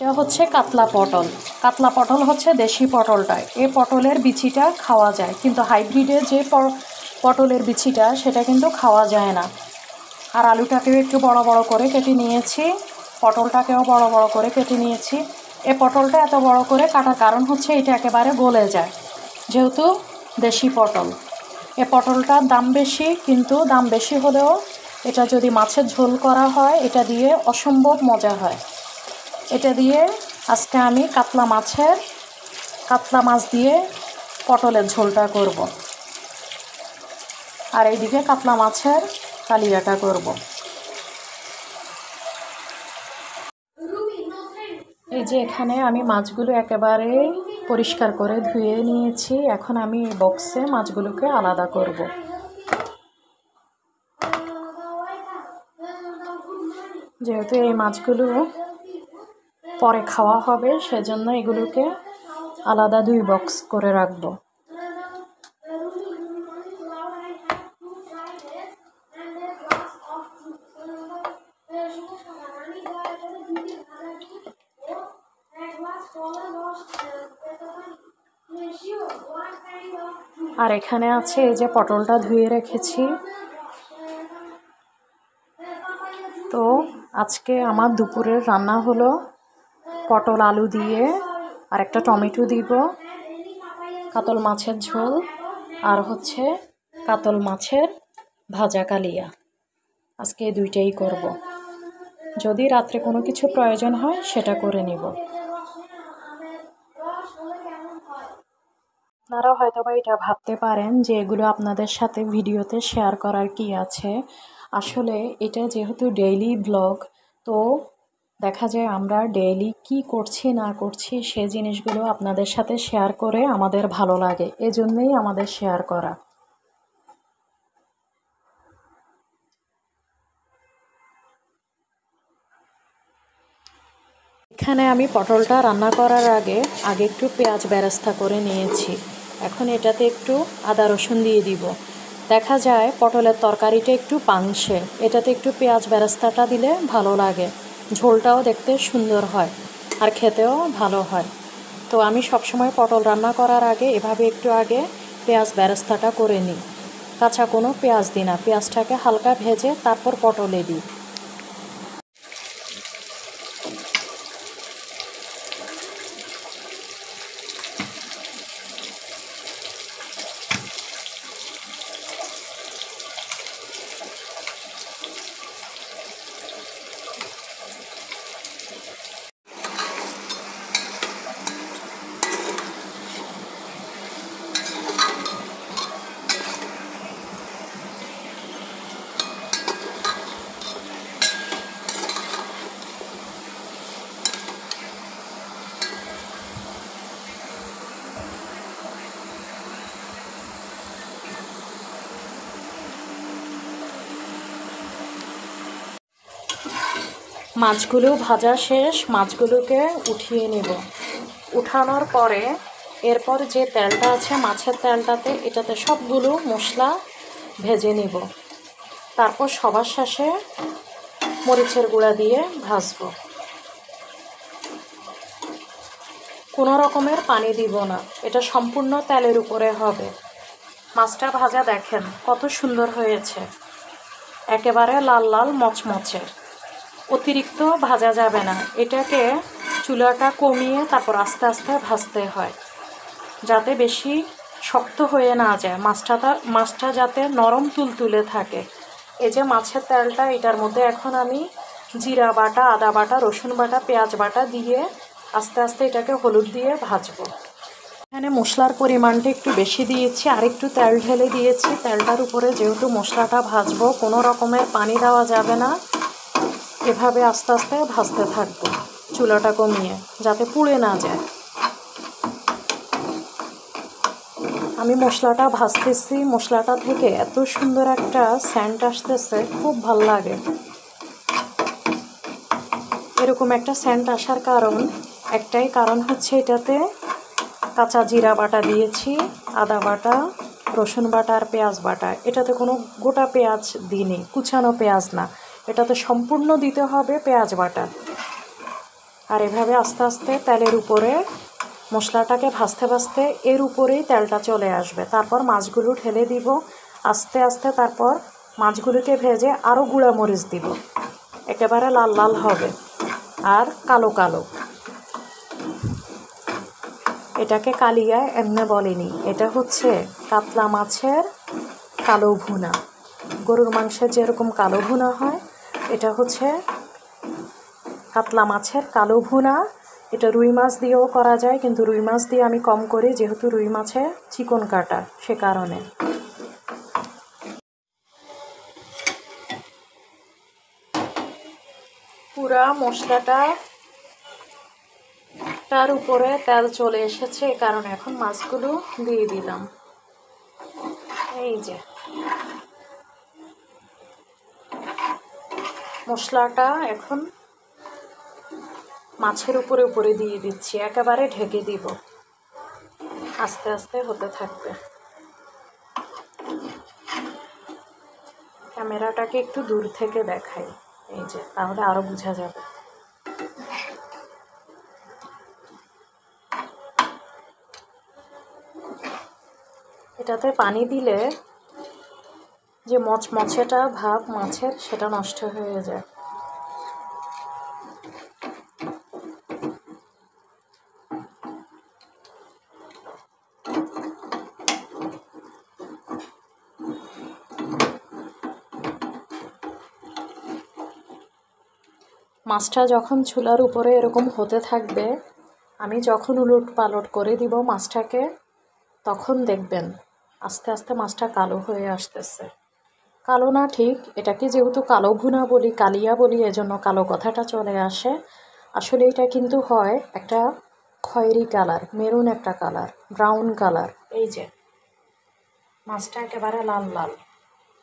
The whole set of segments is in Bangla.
এটা হচ্ছে কাতলা পটল। কাতলা পটল হচ্ছে দেশি পটলটা। এই পটলের বিচিটা খাওয়া যায়, কিন্তু হাইব্রিডের যে পটলের বিচিটা সেটা কিন্তু খাওয়া যায় না। আর আলুটাকেও একটু বড় বড় করে কেটে নিয়েছি, পটলটাকেও বড় বড় করে কেটে নিয়েছি। এই পটলটা এত বড় করে কাটার কারণ হচ্ছে এটা একেবারে গলে যায়, যেহেতু দেশি পটল। এ পটলটার দাম বেশি, কিন্তু দাম বেশি হলেও এটা যদি মাছের ঝোল করা হয় এটা দিয়ে অসম্ভব মজা হয়। এটা দিয়ে আজকে আমি কাতলা মাছ দিয়ে পটলের ঝোলটা করব, আর এইদিকে কাতলা মাছের কালিয়াটা করব। এই যে এখানে আমি মাছগুলো একেবারে পরিষ্কার করে ধুয়ে নিয়েছি। এখন আমি এই বক্সে মাছগুলোকে আলাদা করব। যেহেতু এই মাছগুলো পরে খাওয়া হবে, সেজন্য এগুলোকে আলাদা 2 বক্স করে রাখবো। আর এখানে আছে এই যে পটলটা ধুয়ে রেখেছি। তো আজকে আমার দুপুরের রান্না হলো পটল আলু দিয়ে আর একটা টমেটো দিব, কাতল মাছের ঝোল, আর হচ্ছে কাতল মাছের ভাজা কালিয়া। আজকে এই 2টাই করব। যদি রাত্রে কোনো কিছু প্রয়োজন হয় সেটা করে নিব। আপনারা হয়তো বা এটা ভাবতে পারেন যে এগুলো আপনাদের সাথে ভিডিওতে শেয়ার করার কি আছে। আসলে এটা যেহেতু ডেইলি ব্লগ, তো দেখা যায় আমরা ডেইলি কি করছি না করছি সেই জিনিসগুলো আপনাদের সাথে শেয়ার করে আমাদের ভালো লাগে, এজন্যই আমাদের শেয়ার করা। এখানে আমি পটলটা রান্না করার আগে একটু পেঁয়াজ বেরেস্তা করে নিয়েছি। এখন এটাতে একটু আদা রসুন দিয়ে দিব। দেখা যায় পটলের তরকারিটা একটু পাংশে, এটাতে একটু পেঁয়াজ বেরেস্তাটা দিলে ভালো লাগে, ঝোলটাও দেখতে সুন্দর হয় আর খেতেও ভালো হয়। তো আমি সবসময় পটল রান্না করার আগে এভাবে একটু আগে পেঁয়াজ বেরেস্তাটা করে নিই। কাঁচা কোনো পেঁয়াজ দিই না, পেঁয়াজটাকে হালকা ভেজে তারপর পটলে দিই। মাছগুলো ভাজা শেষ, মাছগুলোকে উঠিয়ে নেব। উঠানোর পরে এরপর যে তেলটা আছে মাছের তেলটাতে, এটাতে সবগুলো মশলা ভেজে নেব। তারপর সবার শেষে মরিচের গুঁড়া দিয়ে ভাজবো। কোনো রকমের পানি দিব না, এটা সম্পূর্ণ তেলের উপরে হবে। মাছটা ভাজা দেখেন কত সুন্দর হয়েছে, একেবারে লাল লাল মচমচে। অতিরিক্ত ভাজা যাবে না, এটাকে চুলাটা কমিয়ে তারপর আস্তে আস্তে ভাজতে হয়, যাতে বেশি শক্ত হয়ে না যায়। মাছটা যাতে নরম তুলতুলে থাকে। এই যে মাছের তেলটা, এটার মধ্যে এখন আমি জিরা বাটা, আদা বাটা, রসুন বাটা, পেঁয়াজ বাটা দিয়ে আস্তে আস্তে এটাকে হলুদ দিয়ে ভাজবো। এখানে মশলার পরিমাণটা একটু বেশি দিয়েছি, আর একটু তেল ঢেলে দিয়েছি। তেলটার উপরে যেহেতু মশলাটা ভাজবো, কোনো রকমের পানি দেওয়া যাবে না। এভাবে আস্তে আস্তে ভাজতে থাকবো চুলাটা কমিয়ে, যাতে পুড়ে না যায়। আমি মশলাটা ভাজতেছি, মশলাটা থেকে এত সুন্দর একটা সেন্ট আসতেছে, খুব ভালো লাগে। এরকম একটা সেন্ট আসার একটাই কারণ হচ্ছে এটাতে কাঁচা জিরা বাটা দিয়েছি, আদা বাটা, রসুন বাটা আর পেঁয়াজ বাটা। এটাতে কোনো গোটা পেঁয়াজ দিইনি, কুচানো পেঁয়াজ না, এটাতে সম্পূর্ণ দিতে হবে পেঁয়াজ বাটা। আর এভাবে আস্তে আস্তে তেলের উপরে মশলাটাকে ভাজতে ভাজতে এর উপরেই তেলটা চলে আসবে। তারপর মাছগুলো ঢেলে দিব আস্তে আস্তে। তারপর মাছগুলোকে ভেজে আরও গুঁড়া মরিচ দিব, একেবারে লাল লাল হবে আর কালো কালো। এটাকে কালিয়া এমনি বলেনি, এটা হচ্ছে কাতলা মাছের কালো ভুনা। গরুর মাংসের যেরকম কালো ভুনা হয়, এটা হচ্ছে কাতলা মাছের কালো ভুনা। এটা রুই মাছ দিয়েও করা যায়, কিন্তু রুই মাছ দিয়ে আমি কম করি, যেহেতু রুই মাছে চিকন কাটা, সে কারণে। পুরা মশলাটা তার উপরে তেল চলে এসেছে, এ কারণে এখন মাছগুলো দিয়ে দিলাম। এই যে মশলাটা এখন মাছের উপরে উপরে দিয়ে দিচ্ছি, একেবারে ঢেকে দিব, আস্তে আস্তে হতে থাকবে। ক্যামেরাটাকে একটু দূর থেকে দেখাই, এই যে, তাহলে আরো বোঝা যাবে। এটাতে পানি দিলে যে মচমচেটা ভাব মাছের, সেটা নষ্ট হয়ে যায়। মাছটা যখন চুলার উপরে এরকম হতে থাকবে, আমি যখন উলট পালট করে দিব মাছটাকে, তখন দেখবেন আস্তে আস্তে মাছটা কালো হয়ে আসতেছে। কালো না ঠিক, এটাকে যেহেতু কালো ভুনা বলি, কালিয়া বলি, এজন্য কালো কথাটা চলে আসে। আসলে এটা কিন্তু হয় একটা খয়েরি কালার, মেরুন একটা কালার, ব্রাউন কালার। এই যে মাছটা একেবারে লাল লাল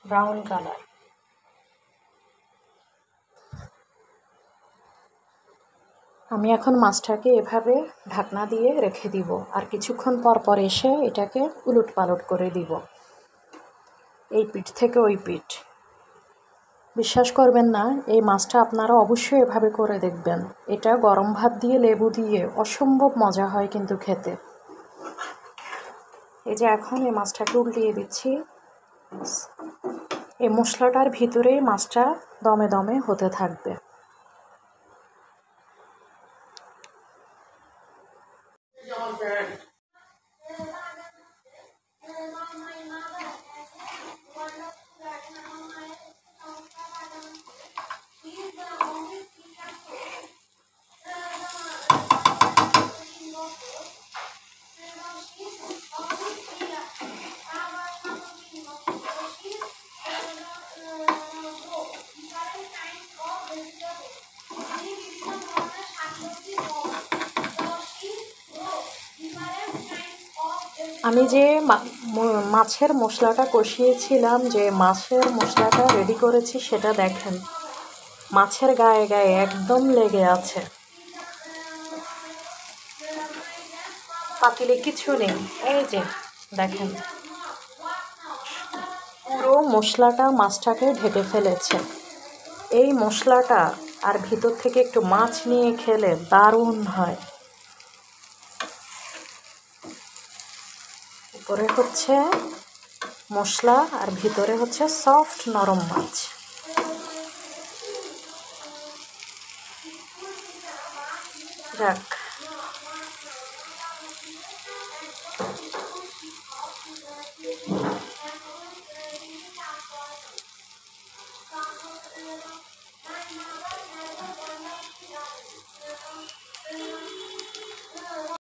ব্রাউন কালার। আমি এখন মাছটাকে এভাবে ঢাকনা দিয়ে রেখে দিব, আর কিছুক্ষণ পর পর এসে এটাকে উলট পালট করে দিব, এই পিঠ থেকে ওই পিঠ। বিশ্বাস করবেন না, এই মাছটা আপনারা অবশ্যই এভাবে করে দেখবেন। এটা গরম ভাত দিয়ে লেবু দিয়ে অসম্ভব মজা হয় কিন্তু খেতে। এই যে এখন এই মাছটাকে উল্টিয়ে দিচ্ছি। এই মশলাটার ভিতরেই মাছটা দমে দমে হতে থাকবে। আমি যে মাছের মশলাটা কষিয়েছিলাম, যে মাছের মশলাটা রেডি করেছি, সেটা দেখেন মাছের গায়ে গায়ে একদম লেগে আছে, পাতিলে কিছু নেই। এই যে দেখেন পুরো মশলাটা মাছটাকে ঢেকে ফেলেছে। এই মশলাটা আর ভিতর থেকে একটু মাছ নিয়ে খেলে দারুণ হয়। উপরে হচ্ছে মশলা আর ভিতরে হচ্ছে সফট নরম মাছ। যাক,